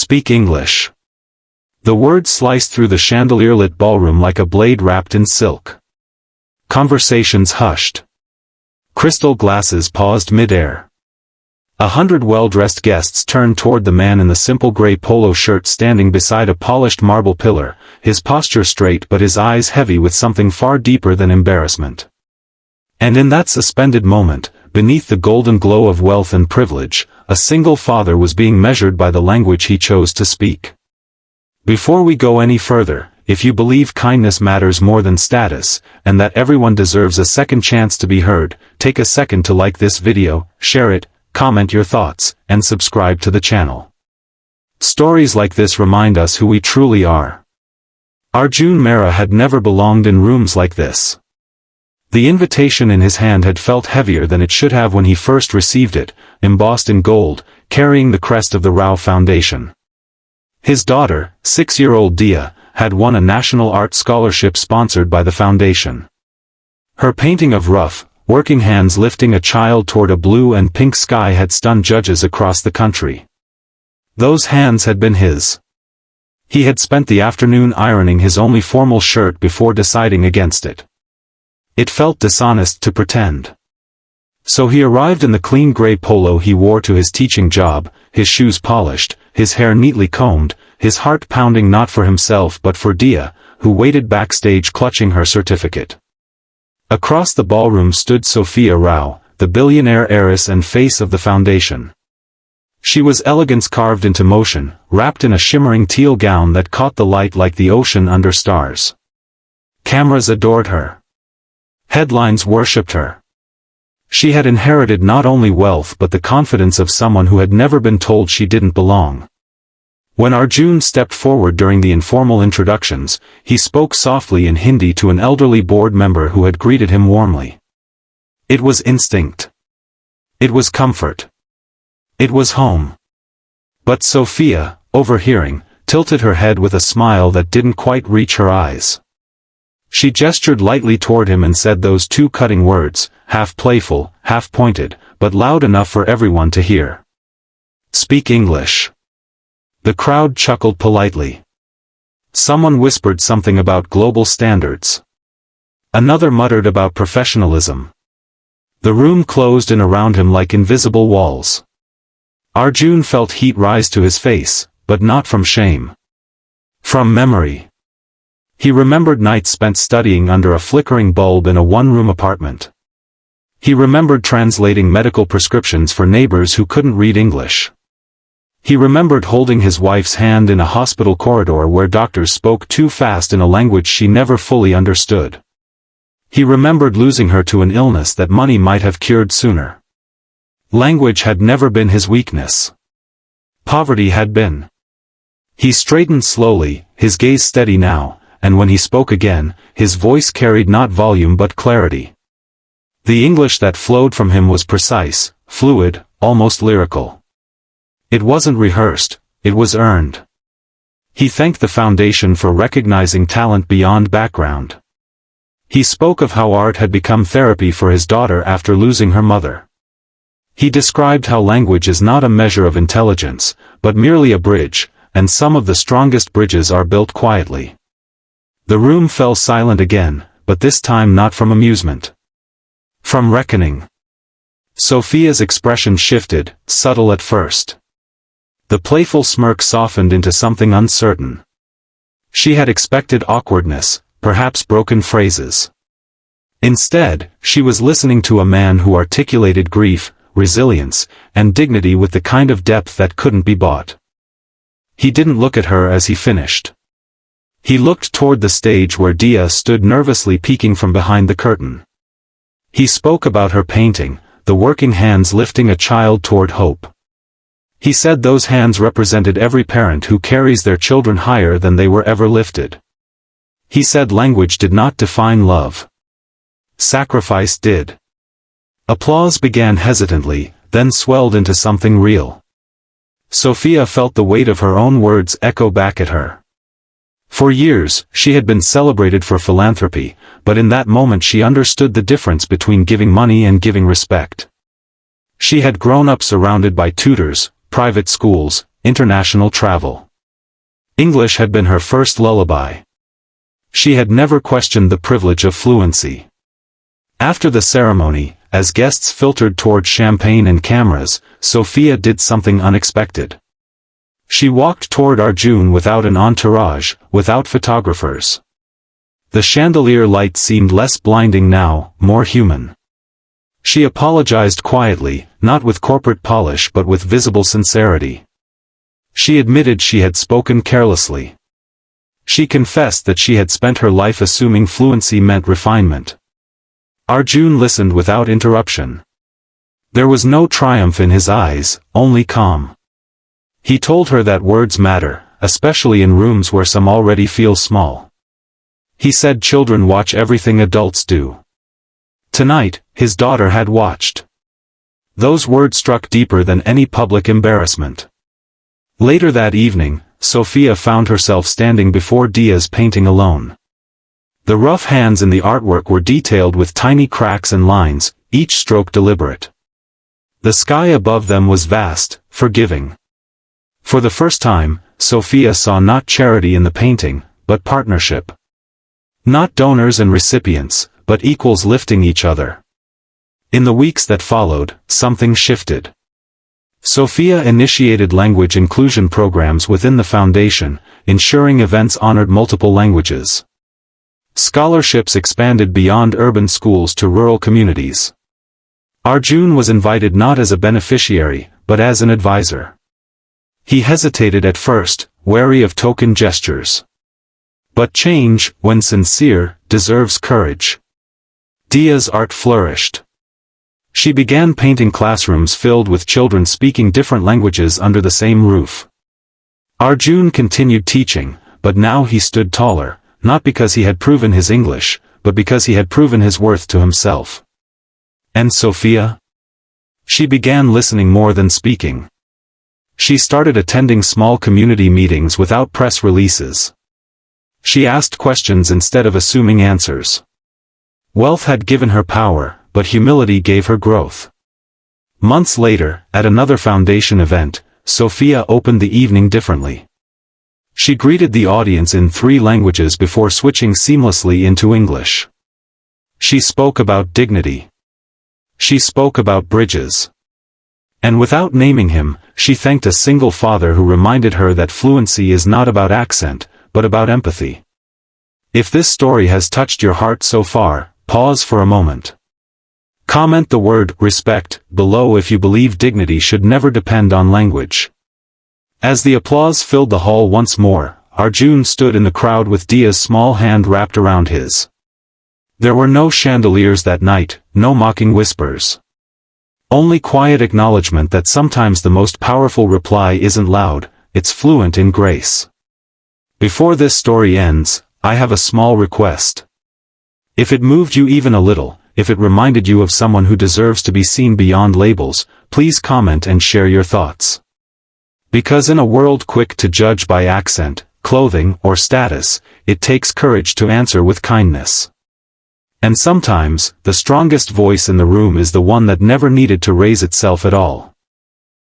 Speak English. The words sliced through the chandelier-lit ballroom like a blade wrapped in silk. Conversations hushed. Crystal glasses paused mid-air. 100 well-dressed guests turned toward the man in the simple gray polo shirt standing beside a polished marble pillar, his posture straight but his eyes heavy with something far deeper than embarrassment. And in that suspended moment, beneath the golden glow of wealth and privilege, a single father was being measured by the language he chose to speak. Before we go any further, if you believe kindness matters more than status, and that everyone deserves a second chance to be heard, take a second to like this video, share it, comment your thoughts, and subscribe to the channel. Stories like this remind us who we truly are. Arjun Mehra had never belonged in rooms like this. The invitation in his hand had felt heavier than it should have when he first received it, embossed in gold, carrying the crest of the Rao Foundation. His daughter, 6-year-old Dia, had won a national art scholarship sponsored by the foundation. Her painting of rough, working hands lifting a child toward a blue and pink sky had stunned judges across the country. Those hands had been his. He had spent the afternoon ironing his only formal shirt before deciding against it. It felt dishonest to pretend. So he arrived in the clean gray polo he wore to his teaching job, his shoes polished, his hair neatly combed, his heart pounding not for himself but for Dia, who waited backstage clutching her certificate. Across the ballroom stood Sophia Rao, the billionaire heiress and face of the foundation. She was elegance carved into motion, wrapped in a shimmering teal gown that caught the light like the ocean under stars. Cameras adored her. Headlines worshipped her. She had inherited not only wealth but the confidence of someone who had never been told she didn't belong. When Arjun stepped forward during the informal introductions, he spoke softly in Hindi to an elderly board member who had greeted him warmly. It was instinct. It was comfort. It was home. But Sophia, overhearing, tilted her head with a smile that didn't quite reach her eyes. She gestured lightly toward him and said those two cutting words, half playful, half pointed, but loud enough for everyone to hear. Speak English. The crowd chuckled politely. Someone whispered something about global standards. Another muttered about professionalism. The room closed in around him like invisible walls. Arjun felt heat rise to his face, but not from shame. From memory. He remembered nights spent studying under a flickering bulb in a one-room apartment. He remembered translating medical prescriptions for neighbors who couldn't read English. He remembered holding his wife's hand in a hospital corridor where doctors spoke too fast in a language she never fully understood. He remembered losing her to an illness that money might have cured sooner. Language had never been his weakness. Poverty had been. He straightened slowly, his gaze steady now, and when he spoke again, his voice carried not volume but clarity. The English that flowed from him was precise, fluid, almost lyrical. It wasn't rehearsed, it was earned. He thanked the foundation for recognizing talent beyond background. He spoke of how art had become therapy for his daughter after losing her mother. He described how language is not a measure of intelligence, but merely a bridge, and some of the strongest bridges are built quietly. The room fell silent again, but this time not from amusement. From reckoning. Sophia's expression shifted, subtle at first. The playful smirk softened into something uncertain. She had expected awkwardness, perhaps broken phrases. Instead, she was listening to a man who articulated grief, resilience, and dignity with the kind of depth that couldn't be bought. He didn't look at her as he finished. He looked toward the stage where Dia stood nervously peeking from behind the curtain. He spoke about her painting, the working hands lifting a child toward hope. He said those hands represented every parent who carries their children higher than they were ever lifted. He said language did not define love. Sacrifice did. Applause began hesitantly, then swelled into something real. Sophia felt the weight of her own words echo back at her. For years, she had been celebrated for philanthropy, but in that moment she understood the difference between giving money and giving respect. She had grown up surrounded by tutors, private schools, international travel. English had been her first lullaby. She had never questioned the privilege of fluency. After the ceremony, as guests filtered toward champagne and cameras, Sophia did something unexpected. She walked toward Arjun without an entourage, without photographers. The chandelier light seemed less blinding now, more human. She apologized quietly, not with corporate polish but with visible sincerity. She admitted she had spoken carelessly. She confessed that she had spent her life assuming fluency meant refinement. Arjun listened without interruption. There was no triumph in his eyes, only calm. He told her that words matter, especially in rooms where some already feel small. He said children watch everything adults do. Tonight, his daughter had watched. Those words struck deeper than any public embarrassment. Later that evening, Sophia found herself standing before Dia's painting alone. The rough hands in the artwork were detailed with tiny cracks and lines, each stroke deliberate. The sky above them was vast, forgiving. For the first time, Sophia saw not charity in the painting, but partnership. Not donors and recipients, but equals lifting each other. In the weeks that followed, something shifted. Sophia initiated language inclusion programs within the foundation, ensuring events honored multiple languages. Scholarships expanded beyond urban schools to rural communities. Arjun was invited not as a beneficiary, but as an advisor. He hesitated at first, wary of token gestures. But change, when sincere, deserves courage. Dia's art flourished. She began painting classrooms filled with children speaking different languages under the same roof. Arjun continued teaching, but now he stood taller, not because he had proven his English, but because he had proven his worth to himself. And Sophia? She began listening more than speaking. She started attending small community meetings without press releases. She asked questions instead of assuming answers. Wealth had given her power, but humility gave her growth. Months later, at another foundation event, Sophia opened the evening differently. She greeted the audience in 3 languages before switching seamlessly into English. She spoke about dignity. She spoke about bridges. And without naming him, she thanked a single father who reminded her that fluency is not about accent, but about empathy. If this story has touched your heart so far, pause for a moment. Comment the word respect below if you believe dignity should never depend on language. As the applause filled the hall once more, Arjun stood in the crowd with Dia's small hand wrapped around his. There were no chandeliers that night, no mocking whispers. Only quiet acknowledgement that sometimes the most powerful reply isn't loud, it's fluent in grace. Before this story ends, I have a small request. If it moved you even a little, if it reminded you of someone who deserves to be seen beyond labels, please comment and share your thoughts. Because in a world quick to judge by accent, clothing, or status, it takes courage to answer with kindness. And sometimes, the strongest voice in the room is the one that never needed to raise itself at all.